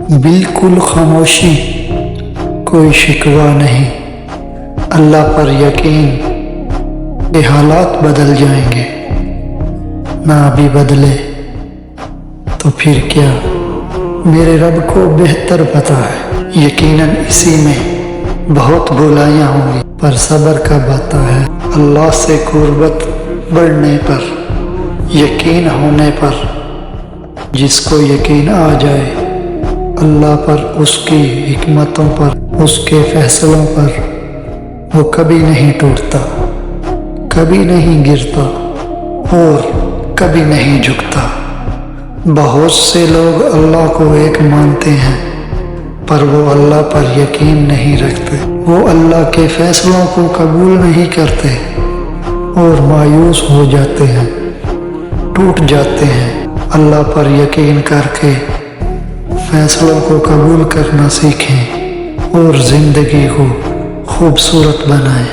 بالکل خاموشی، کوئی شکوہ نہیں، اللہ پر یقین کہ حالات بدل جائیں گے، نہ ابھی بدلے تو پھر کیا، میرے رب کو بہتر پتہ ہے، یقیناً اسی میں بہت بھلائیاں ہوں گی، پر صبر کب آتا ہے؟ اللہ سے قربت بڑھنے پر، یقین ہونے پر۔ جس کو یقین آ جائے اللہ پر، اس کی حکمتوں پر، اس کے فیصلوں پر، وہ کبھی نہیں ٹوٹتا، کبھی نہیں گرتا اور کبھی نہیں جھکتا۔ بہت سے لوگ اللہ کو ایک مانتے ہیں پر وہ اللہ پر یقین نہیں رکھتے، وہ اللہ کے فیصلوں کو قبول نہیں کرتے اور مایوس ہو جاتے ہیں، ٹوٹ جاتے ہیں۔ اللہ پر یقین کر کے فیصلوں کو قبول کرنا سیکھیں اور زندگی کو خوبصورت بنائیں۔